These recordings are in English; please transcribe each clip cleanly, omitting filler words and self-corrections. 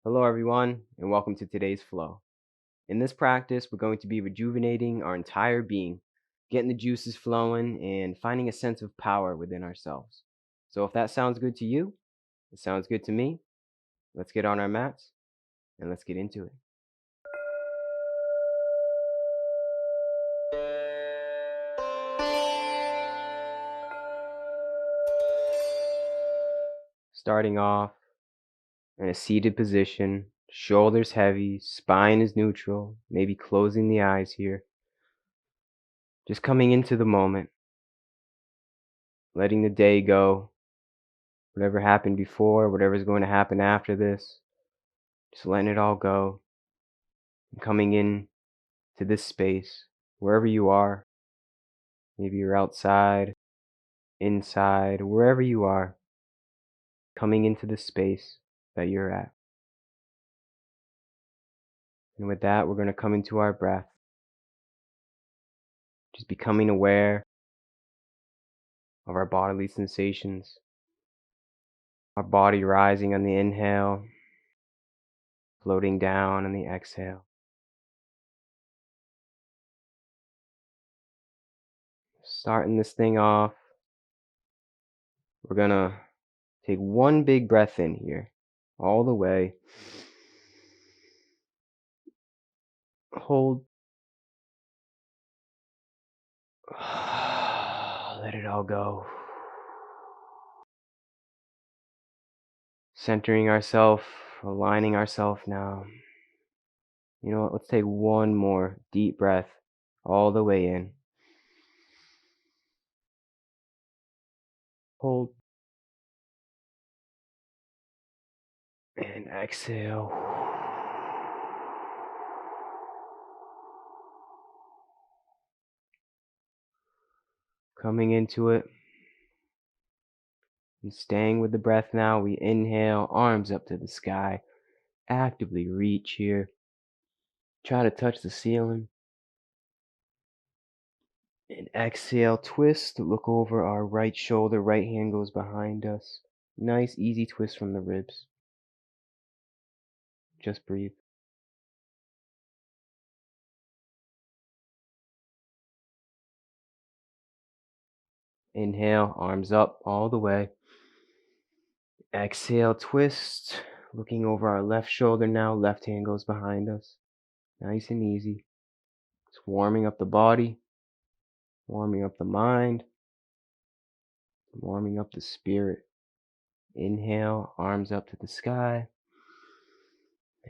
Hello everyone, and welcome to today's flow. In this practice, we're going to be rejuvenating our entire being, getting the juices flowing, and finding a sense of power within ourselves. So if that sounds good to you, it sounds good to me. Let's get on our mats, and let's get into it. Starting off in a seated position, shoulders heavy, spine is neutral, maybe closing the eyes here. Just coming into the moment, letting the day go, whatever happened before, whatever's going to happen after this, just letting it all go, and coming in to this space, wherever you are. Maybe you're outside, inside, wherever you are, coming into the space that you're at. And with that, we're going to come into our breath, just becoming aware of our bodily sensations, our body rising on the inhale, floating down on the exhale. Starting this thing off, we're going to take one big breath in here, all the way. Hold. Let it all go. Centering ourselves, aligning ourselves now. You know what? Let's take one more deep breath all the way in. Hold. And exhale. Coming into it. And staying with the breath now, we inhale, arms up to the sky. Actively reach here. Try to touch the ceiling. And exhale, twist, look over our right shoulder, right hand goes behind us. Nice, easy twist from the ribs. Just breathe. Inhale, arms up all the way. Exhale, twist, looking over our left shoulder now, left hand goes behind us. Nice and easy. Just warming up the body, warming up the mind, warming up the spirit. Inhale, arms up to the sky.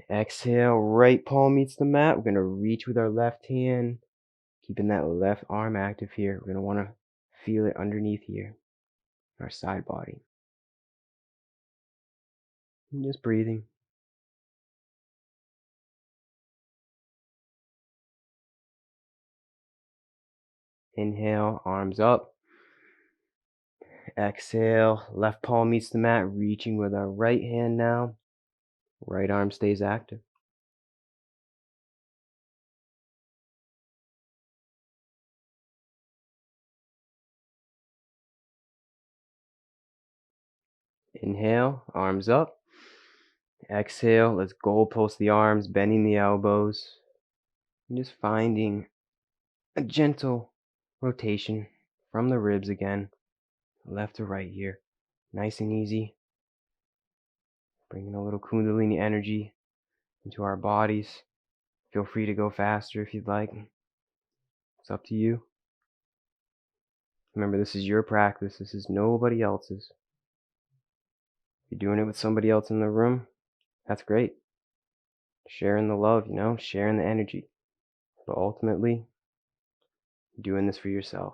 Exhale, right palm meets the mat. We're going to reach with our left hand, keeping that left arm active here. We're going to want to feel it underneath here, our side body. And just breathing. Inhale, arms up. Exhale, left palm meets the mat, reaching with our right hand now. Right arm stays active. Inhale, arms up. Exhale, let's goalpost the arms, bending the elbows. And just finding a gentle rotation from the ribs again, left to right here. Nice and easy. Bringing a little Kundalini energy into our bodies. Feel free to go faster if you'd like. It's up to you. Remember, this is your practice. This is nobody else's. If you're doing it with somebody else in the room, that's great. Sharing the love, sharing the energy. But ultimately, you're doing this for yourself.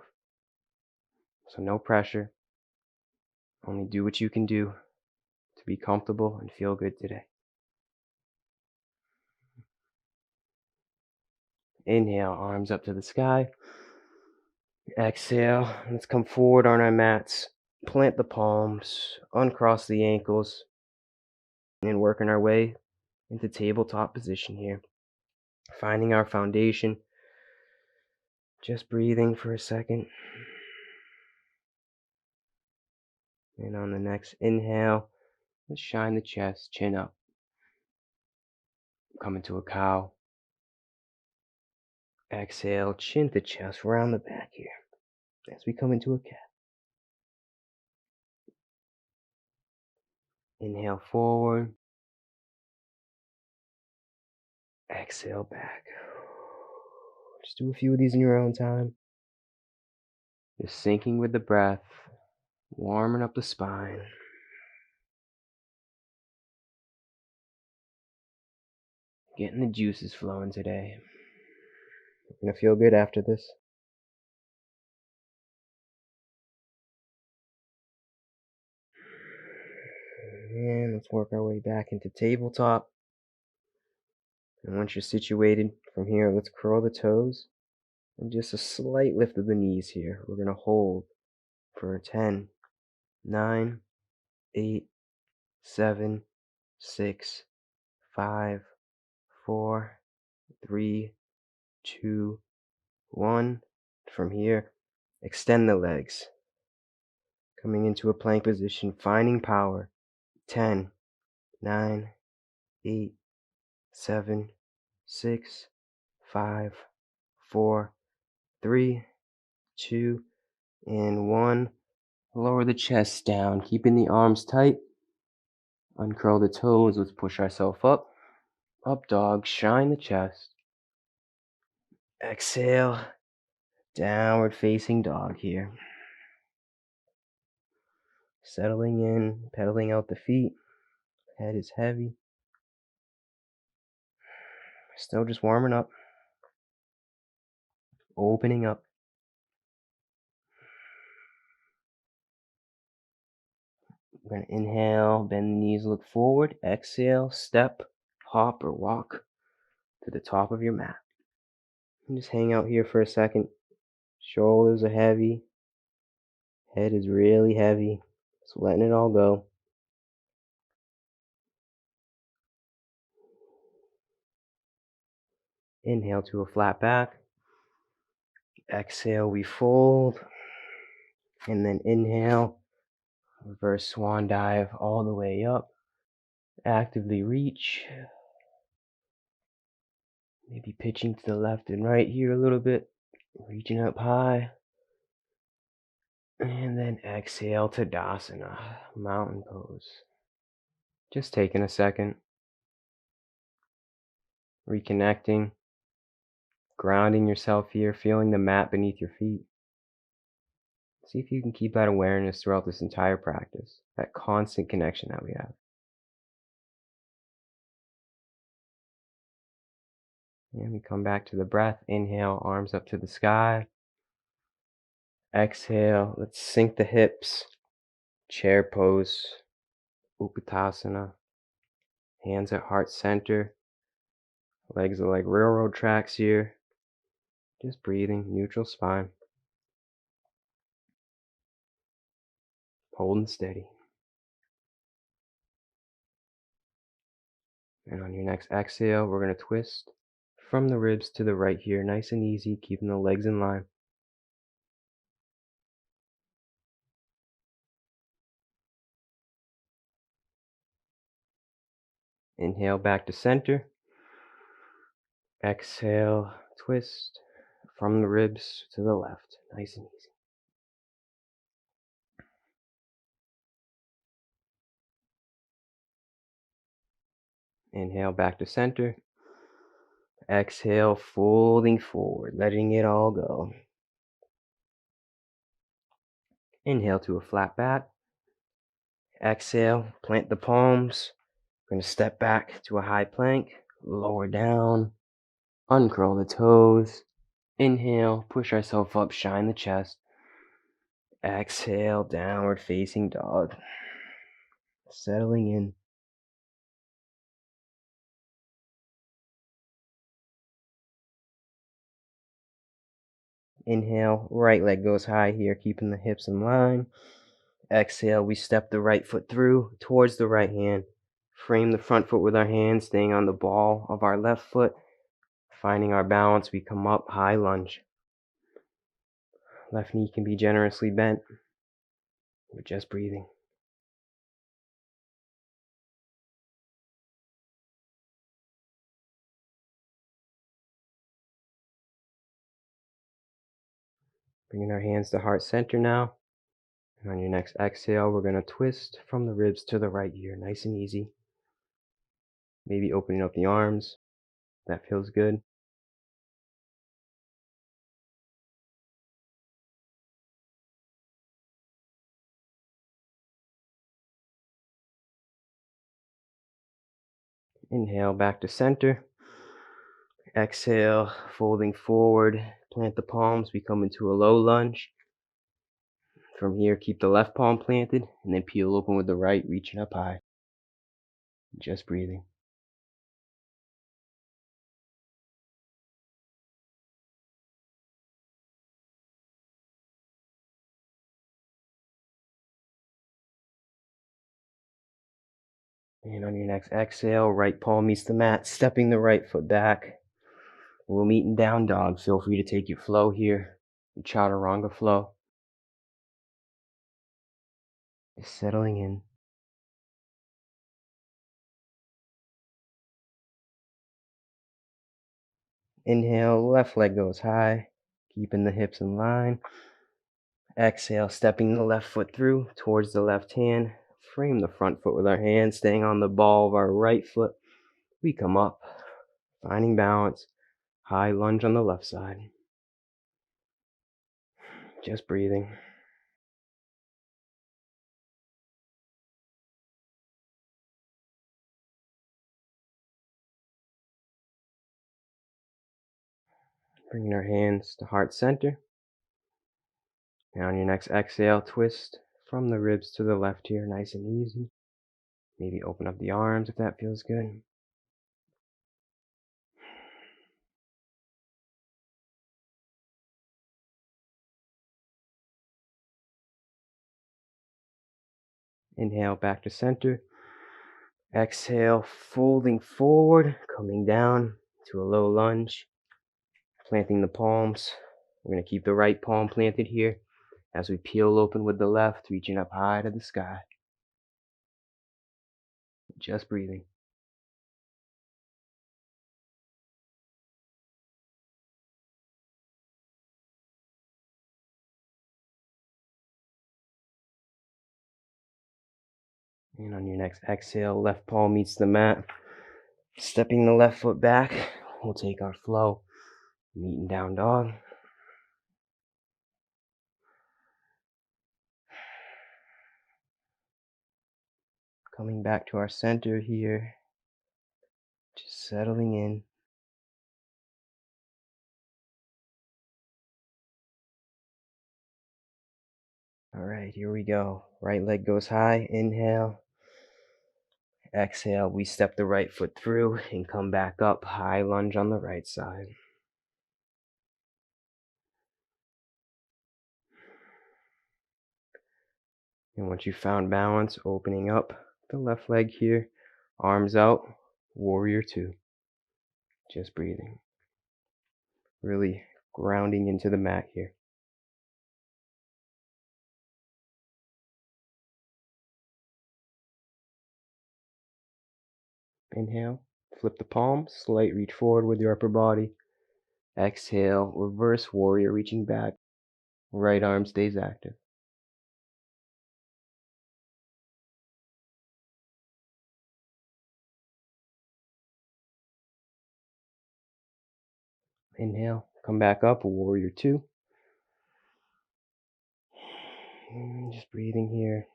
So no pressure. Only do what you can do to be comfortable and feel good today. Inhale, arms up to the sky. Exhale, let's come forward on our mats. Plant the palms, uncross the ankles, and working our way into tabletop position here. Finding our foundation. Just breathing for a second. And on the next inhale, let's shine the chest, chin up. Come into a cow. Exhale, chin to chest, round the back here. As we come into a cat. Inhale forward. Exhale back. Just do a few of these in your own time. Just sinking with the breath, warming up the spine. Getting the juices flowing today. You're gonna feel good after this. And let's work our way back into tabletop. And once you're situated, from here, let's curl the toes. And just a slight lift of the knees here. We're gonna hold for 10, 9, 8, 7, 6, 5, 4, 3, 2, 1. From here, extend the legs. Coming into a plank position, finding power. 10, 9, 8, 7, 6, 5, 4, 3, 2, and 1. Lower the chest down, keeping the arms tight. Uncurl the toes. Let's push ourselves up. Up dog, shine the chest. Exhale, downward facing dog here. Settling in, pedaling out the feet. Head is heavy. Still just warming up. Opening up. We're going to inhale, bend the knees, look forward. Exhale, step, hop, or walk to the top of your mat. And just hang out here for a second. Shoulders are heavy. Head is really heavy. Just letting it all go. Inhale to a flat back. Exhale, we fold. And then inhale, reverse swan dive all the way up. Actively reach. Maybe pitching to the left and right here a little bit. Reaching up high. And then exhale to Tadasana, mountain pose. Just taking a second. Reconnecting. Grounding yourself here, feeling the mat beneath your feet. See if you can keep that awareness throughout this entire practice. That constant connection that we have. And we come back to the breath. Inhale, arms up to the sky. Exhale, let's sink the hips. Chair pose. Utkatasana. Hands at heart center. Legs are like railroad tracks here. Just breathing, neutral spine. Holding steady. And on your next exhale, we're going to twist from the ribs to the right here. Nice and easy, keeping the legs in line. Inhale back to center. Exhale, twist from the ribs to the left. Nice and easy. Inhale back to center. Exhale, folding forward, letting it all go. Inhale to a flat back. Exhale, plant the palms. We're going to step back to a high plank. Lower down. Uncurl the toes. Inhale, push ourselves up, shine the chest. Exhale, downward facing dog. Settling in. Inhale, right leg goes high here, keeping the hips in line. Exhale, we step the right foot through towards the right hand. Frame the front foot with our hands, staying on the ball of our left foot. Finding our balance, we come up, high lunge. Left knee can be generously bent. We're just breathing. Bringing our hands to heart center now. And on your next exhale, we're going to twist from the ribs to the right here, nice and easy. Maybe opening up the arms. That feels good. Inhale back to center. Exhale, folding forward. Plant the palms, we come into a low lunge. From here, keep the left palm planted and then peel open with the right, reaching up high. Just breathing. And on your next exhale, right palm meets the mat, stepping the right foot back. We'll meet in down dog. Feel free to take your flow here, your chaturanga flow. Just settling in. Inhale, left leg goes high, keeping the hips in line. Exhale, stepping the left foot through towards the left hand. Frame the front foot with our hands, staying on the ball of our right foot. We come up, finding balance. High lunge on the left side. Just breathing. Bringing our hands to heart center. Now on your next exhale, twist from the ribs to the left here, nice and easy. Maybe open up the arms if that feels good. Inhale back to center. Exhale, folding forward, coming down to a low lunge. Planting the palms. We're going to keep the right palm planted here as we peel open with the left, reaching up high to the sky. Just breathing. And on your next exhale, left palm meets the mat. Stepping the left foot back, we'll take our flow. Meet in down dog. Coming back to our center here. Just settling in. Alright, here we go. Right leg goes high. Inhale. Exhale, we step the right foot through and come back up. High lunge on the right side. And once you found balance, opening up the left leg here. Arms out. Warrior two. Just breathing. Really grounding into the mat here. Inhale, flip the palms, slight reach forward with your upper body. Exhale, reverse warrior, reaching back. Right arm stays active. Inhale, come back up, warrior two. Just breathing here.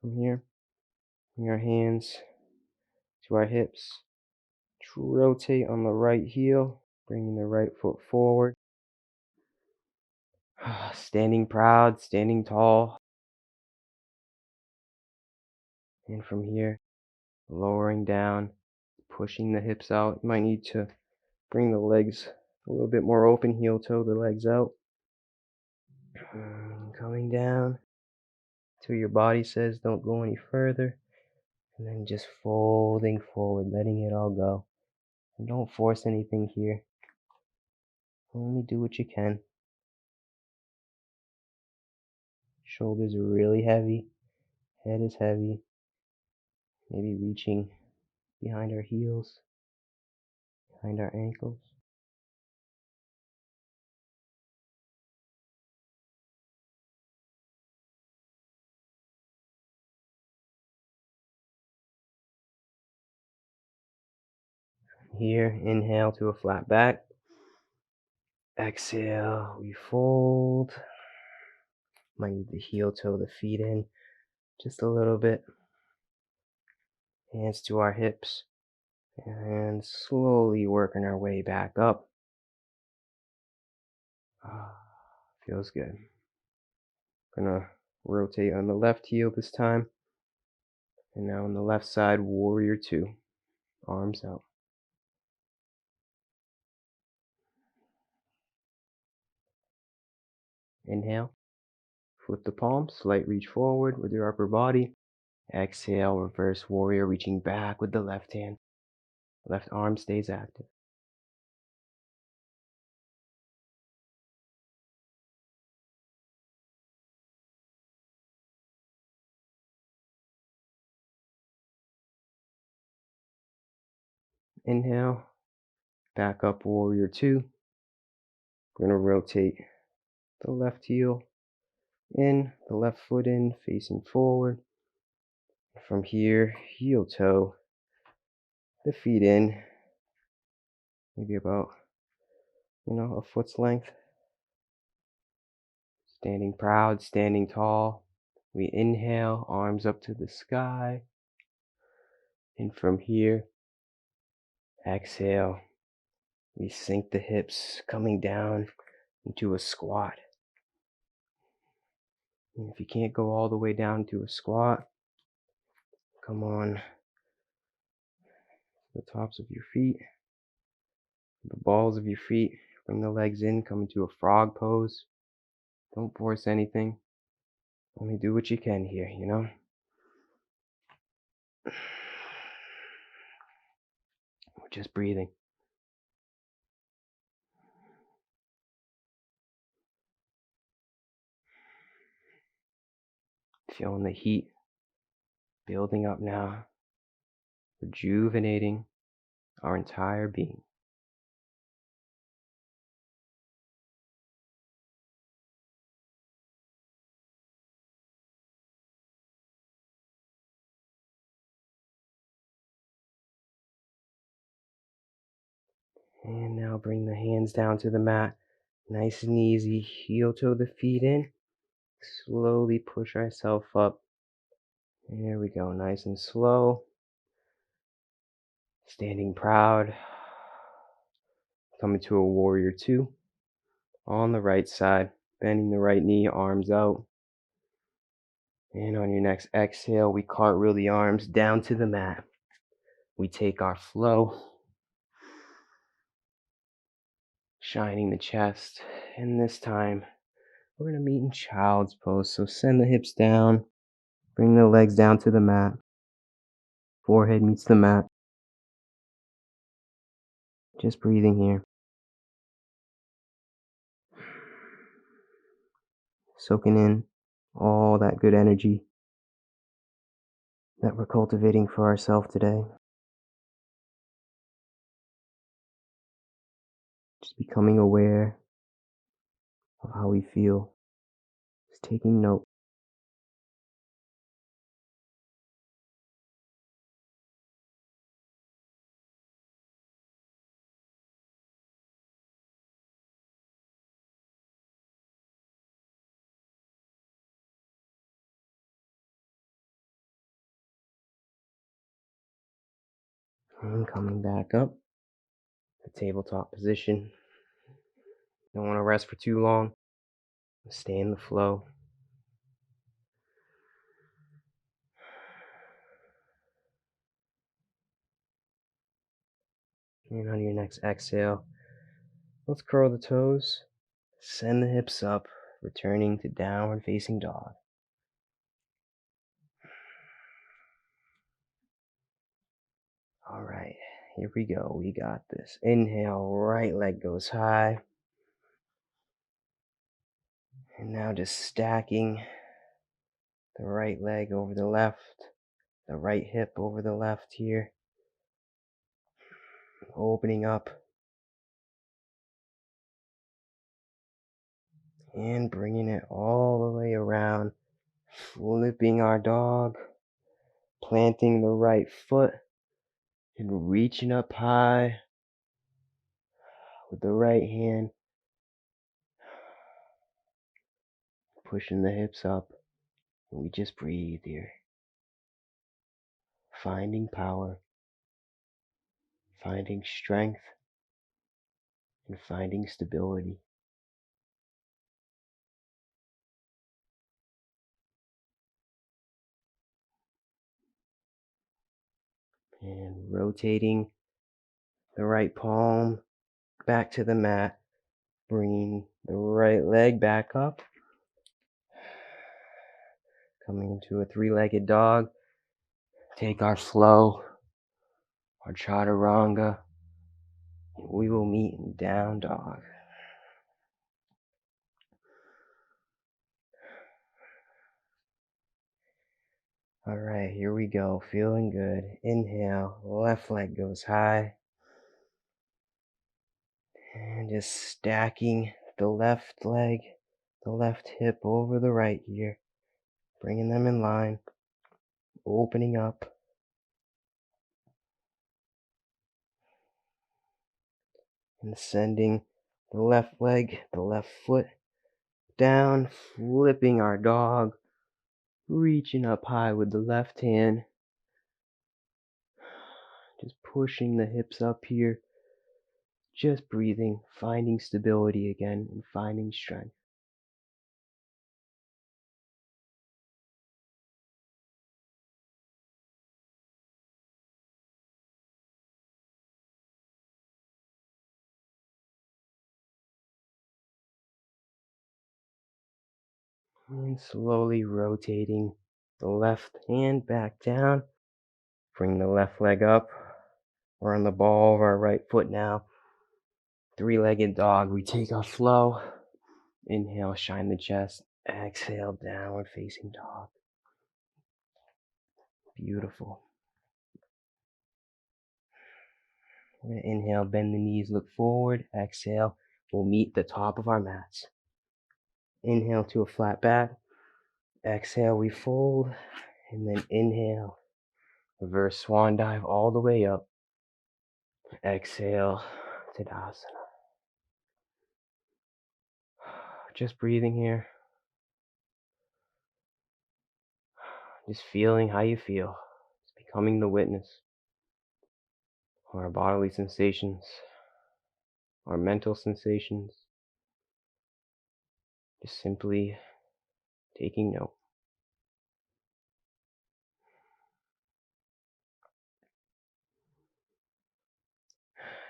From here, bring our hands to our hips. Rotate on the right heel, bringing the right foot forward. Standing proud, standing tall. And from here, lowering down, pushing the hips out. You might need to bring the legs a little bit more open, heel toe the legs out. Coming down till your body says don't go any further. And then just folding forward, letting it all go. And don't force anything here. Only do what you can. Shoulders are really heavy. Head is heavy. Maybe reaching behind our heels, behind our ankles. Here, inhale to a flat back. Exhale, we fold. Might need to heel toe the feet in just a little bit. Hands to our hips. And slowly working our way back up. Feels good. Gonna rotate on the left heel this time. And now on the left side, warrior two. Arms out. Inhale. Flip the palms, slight reach forward with your upper body. Exhale, reverse warrior, reaching back with the left hand. Left arm stays active. Inhale, back up warrior two. We're gonna rotate the left heel in, the left foot in, facing forward. From here, heel toe the feet in, maybe about, a foot's length. Standing proud, standing tall. We inhale, arms up to the sky. And from here, exhale, we sink the hips, coming down into a squat. And if you can't go all the way down to a squat, come on the tops of your feet, the balls of your feet. Bring the legs in, come into a frog pose. Don't force anything. Only do what you can here, We're just breathing. Feeling the heat building up now, rejuvenating our entire being. And now bring the hands down to the mat. Nice and easy. Heel toe the feet in. Slowly push ourselves up. There we go. Nice and slow. Standing proud. Coming to a warrior two. On the right side. Bending the right knee, arms out. And on your next exhale, we cartwheel the arms down to the mat. We take our flow. Shining the chest. And this time, we're going to meet in child's pose. So send the hips down. Bring the legs down to the mat. Forehead meets the mat. Just breathing here. Soaking in all that good energy that we're cultivating for ourselves today. Just becoming aware of how we feel. Just taking note. And coming back up. The tabletop position. Don't want to rest for too long. Stay in the flow. And on your next exhale, let's curl the toes. Send the hips up, returning to downward facing dog. All right, here we go. We got this. Inhale, right leg goes high. And now just stacking the right leg over the left, the right hip over the left here. Opening up. And bringing it all the way around. Flipping our dog. Planting the right foot. And reaching up high. With the right hand, pushing the hips up. And we just breathe here. Finding power, finding strength, and finding stability. And rotating the right palm back to the mat. Bringing the right leg back up. Coming into a three-legged dog. Take our flow, our chaturanga. And we will meet in down dog. Alright, here we go. Feeling good. Inhale. Left leg goes high. And just stacking the left leg, the left hip over the right here. Bringing them in line. Opening up. And sending the left leg, the left foot down. Flipping our dog. Reaching up high with the left hand. Just pushing the hips up here. Just breathing, finding stability again, and finding strength. And slowly rotating the left hand back down. Bring the left leg up. We're on the ball of our right foot now. Three-legged dog. We take our flow. Inhale, shine the chest. Exhale, downward facing dog. Beautiful. We're going to inhale, bend the knees, look forward. Exhale, we'll meet the top of our mats. Inhale to a flat back. Exhale, we fold. And then inhale, reverse swan dive all the way up. Exhale, Tadasana. Just breathing here. Just feeling how you feel. Just becoming the witness of our bodily sensations, our mental sensations. Just simply taking note.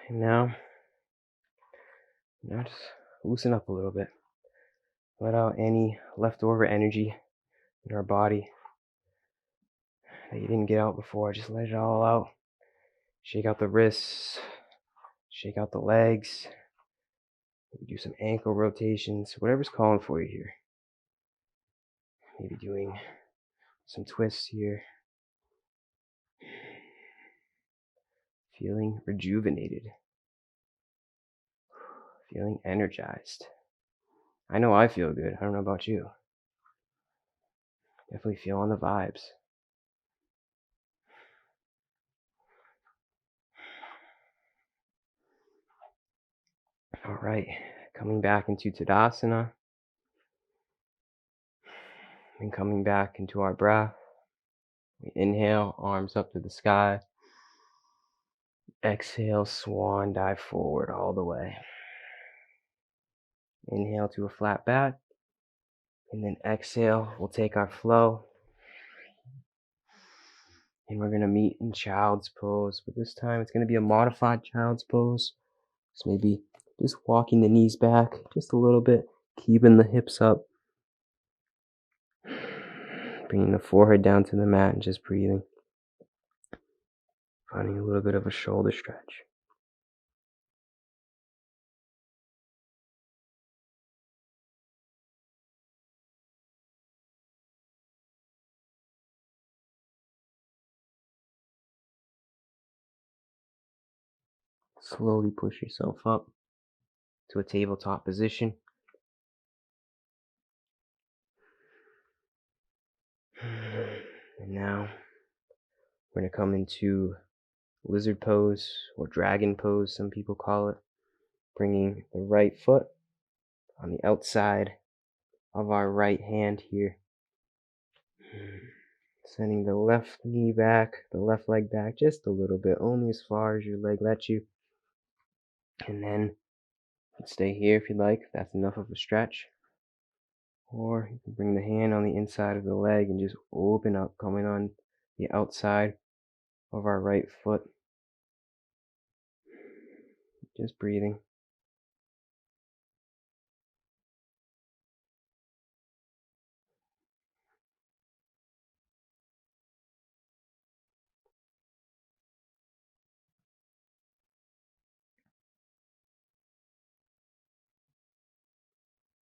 And now just loosen up a little bit. Let out any leftover energy in our body that you didn't get out before. Just let it all out. Shake out the wrists. Shake out the legs. Maybe do some ankle rotations. Whatever's calling for you here. Maybe doing some twists here. Feeling rejuvenated. Feeling energized. I know I feel good. I don't know about you. Definitely feeling the vibes. Alright, coming back into Tadasana. And coming back into our breath. We inhale, arms up to the sky. Exhale, swan dive forward all the way. Inhale to a flat back. And then exhale, we'll take our flow. And we're going to meet in child's pose. But this time it's going to be a modified child's pose. So maybe just walking the knees back just a little bit. Keeping the hips up. Bringing the forehead down to the mat and just breathing. Finding a little bit of a shoulder stretch. Slowly push yourself up to a tabletop position. And now we're going to come into lizard pose or dragon pose, some people call it. Bringing the right foot on the outside of our right hand here. Sending the left knee back, the left leg back just a little bit, only as far as your leg lets you. And then you can stay here if you'd like, if that's enough of a stretch. Or you can bring the hand on the inside of the leg and just open up, coming on the outside of our right foot. Just breathing.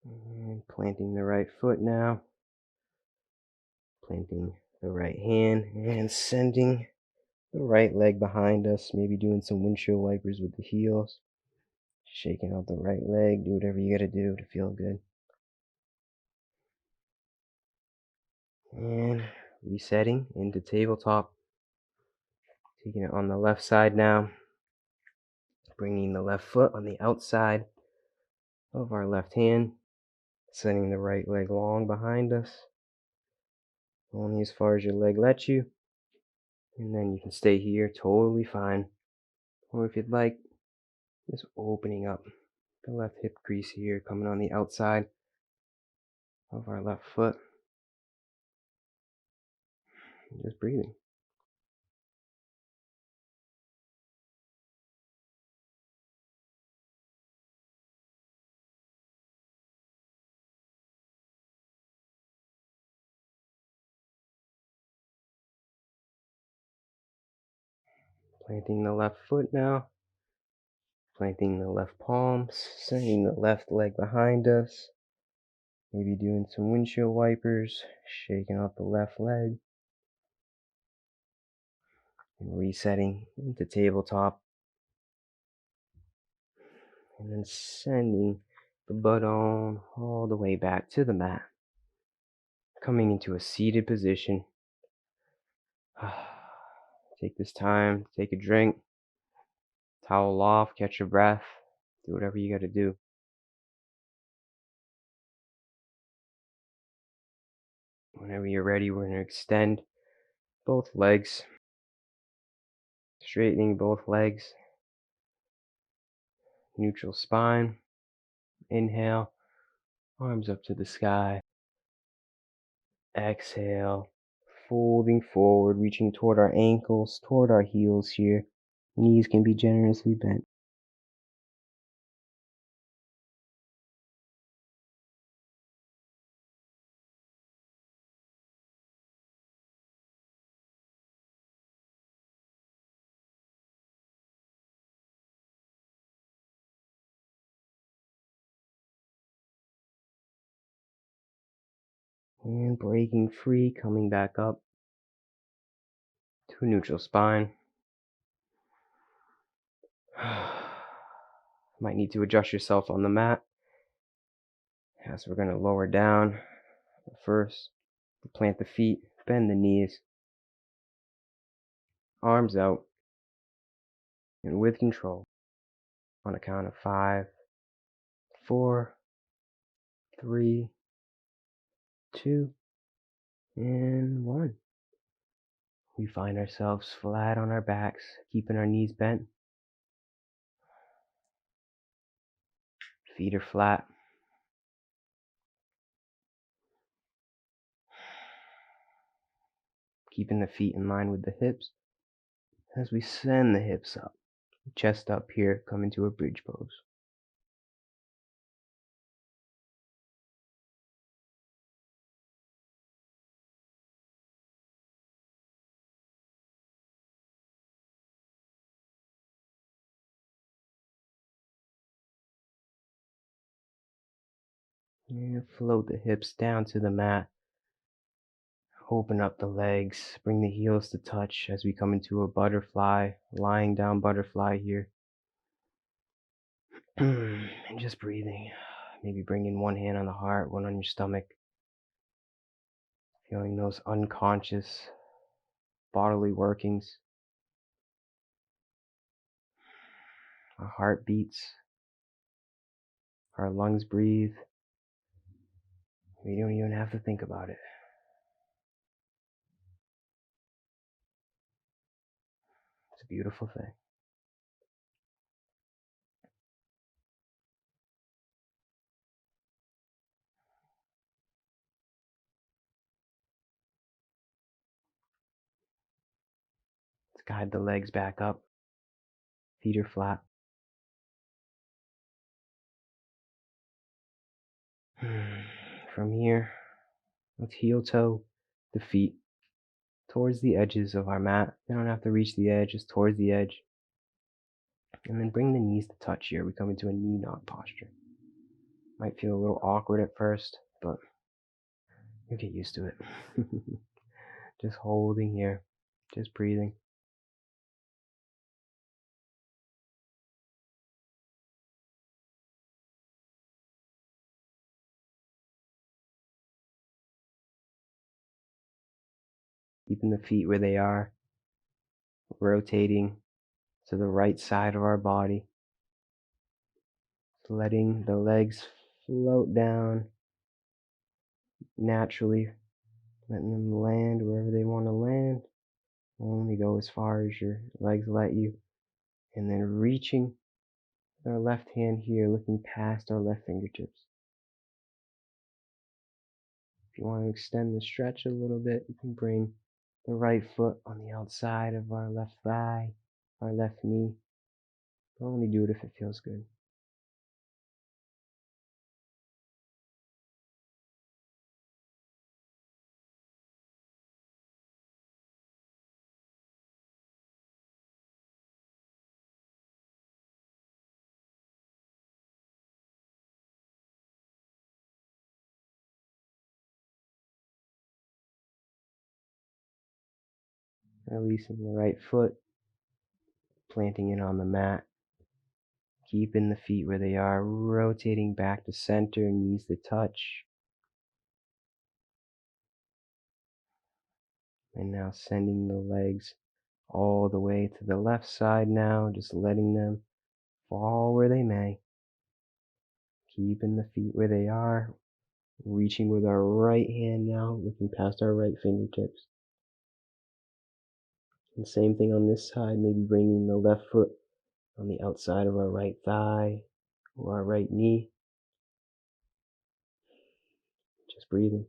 And planting the right foot now. Planting the right hand and sending the right leg behind us. Maybe doing some windshield wipers with the heels. Shaking out the right leg. Do whatever you gotta do to feel good. And resetting into tabletop. Taking it on the left side now. Bringing the left foot on the outside of our left hand. Sending the right leg long behind us. Only as far as your leg lets you. And then you can stay here totally fine. Or if you'd like, just opening up the left hip crease here, coming on the outside of our left foot. And just breathing. Planting the left foot now. Planting the left palms. Sending the left leg behind us. Maybe doing some windshield wipers. Shaking out the left leg. And resetting into tabletop. And then sending the butt on all the way back to the mat. Coming into a seated position. Take this time, take a drink, towel off, catch your breath, do whatever you gotta do. Whenever you're ready, we're gonna extend both legs, straightening both legs, neutral spine, inhale, arms up to the sky, exhale, folding forward, reaching toward our ankles, toward our heels here, knees can be generously bent. And breaking free, coming back up to a neutral spine. Might need to adjust yourself on the mat as we're going to lower down. First, plant the feet, bend the knees, arms out, and with control, on a count of 5, 4, 3, 2, and 1. We find ourselves flat on our backs, keeping our knees bent. Feet are flat. Keeping the feet in line with the hips as we send the hips up, chest up here, come into a bridge pose. And float the hips down to the mat. Open up the legs, bring the heels to touch as we come into a butterfly, lying down butterfly here. And just breathing. Maybe bringing one hand on the heart, one on your stomach. Feeling those unconscious bodily workings. Our heart beats, Our lungs breathe. We don't even have to think about it. It's a beautiful thing. Let's guide the legs back up. Feet are flat. From here, let's heel toe the feet towards the edges of our mat. They don't have to reach the edge, just towards the edge. And then bring the knees to touch here. We come into a knee knot posture. Might feel a little awkward at first, but you'll get used to it. Just holding here, just breathing. Keeping the feet where they are, rotating to the right side of our body. Letting the legs float down naturally, letting them land wherever they want to land. Only go as far as your legs let you. And then reaching with our left hand here, looking past our left fingertips. If you want to extend the stretch a little bit, you can bring the right foot on the outside of our left thigh, our left knee. But only do it if it feels good. Releasing the right foot, planting it on the mat. Keeping the feet where they are, rotating back to center, knees to touch. And now sending the legs all the way to the left side now, just letting them fall where they may. Keeping the feet where they are, reaching with our right hand now, looking past our right fingertips. And same thing on this side, maybe bringing the left foot on the outside of our right thigh or our right knee. Just breathing.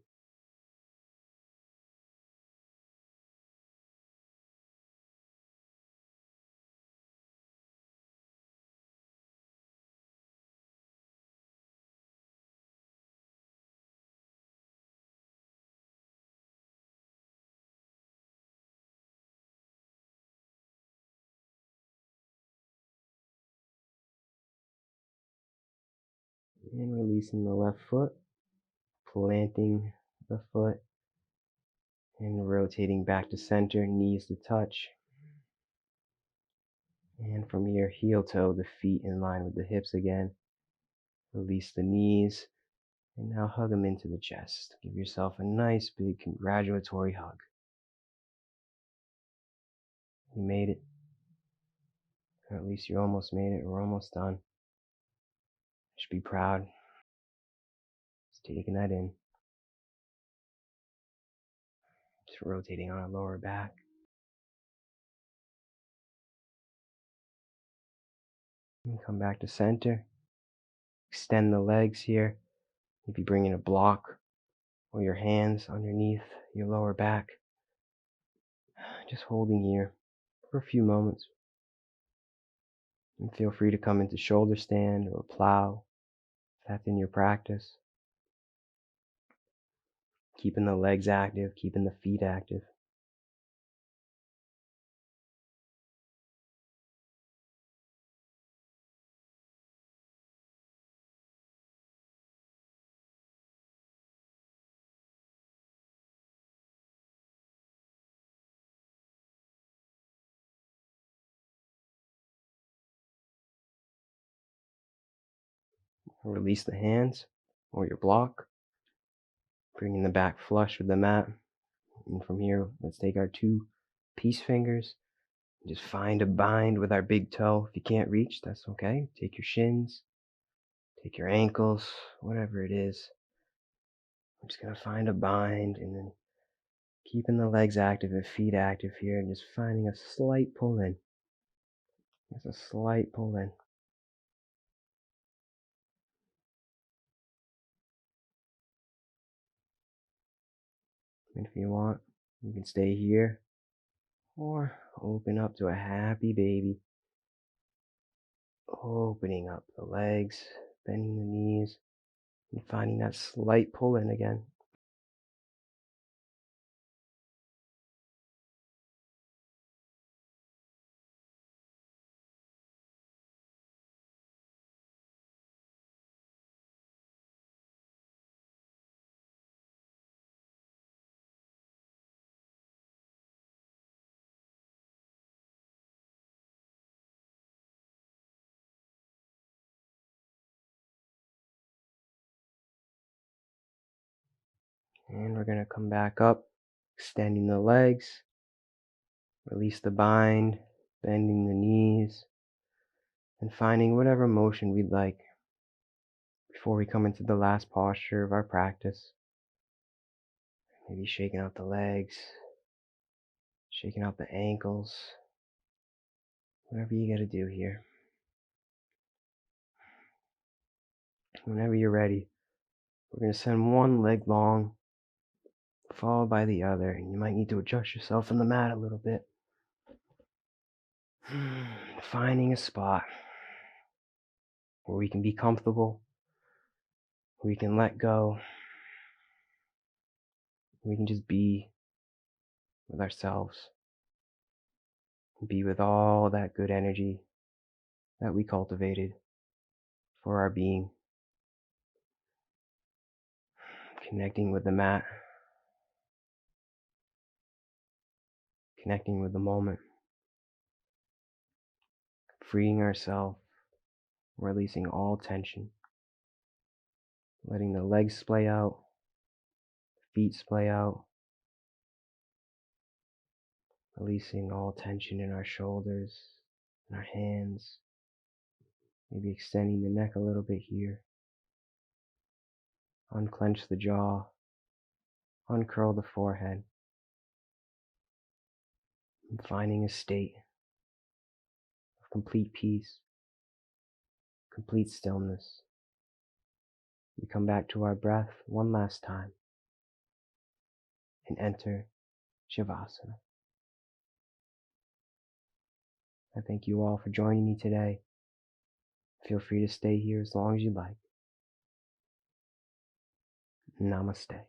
And releasing the left foot, planting the foot, and rotating back to center, knees to touch. And from here, heel toe the feet in line with the hips again. Release the knees, and now hug them into the chest. Give yourself a nice big congratulatory hug. You made it. Or at least you almost made it. We're almost done. You should be proud. Just taking that in. Just rotating on our lower back. And come back to center. Extend the legs here. Maybe bring in a block or your hands underneath your lower back. Just holding here for a few moments. And feel free to come into shoulder stand or plow if that's in your practice. Keeping the legs active, keeping the feet active. Release the hands or your block. Bringing the back flush with the mat. And from here, let's take our two peace fingers. And just find a bind with our big toe. If you can't reach, that's okay. Take your shins. Take your ankles, whatever it is. I'm just going to find a bind and then keeping the legs active and feet active here and just finding a slight pull in. Just a slight pull in. And if you want, you can stay here or open up to a happy baby. Opening up the legs, bending the knees, and finding that slight pull in again. And we're going to come back up, extending the legs, release the bind, bending the knees, and finding whatever motion we'd like before we come into the last posture of our practice. Maybe shaking out the legs, shaking out the ankles, whatever you got to do here. Whenever you're ready, we're going to send one leg long, followed by the other, and you might need to adjust yourself on the mat a little bit. Finding a spot where we can be comfortable, where we can let go, where we can just be with ourselves, be with all that good energy that we cultivated for our being. Connecting with the mat, connecting with the moment, freeing ourselves, releasing all tension, letting the legs splay out, feet splay out, releasing all tension in our shoulders, in our hands, maybe extending the neck a little bit here. Unclench the jaw, uncurl the forehead, and finding a state of complete peace, complete stillness. We come back to our breath one last time and enter Shavasana. I thank you all for joining me today. Feel free to stay here as long as you like. Namaste.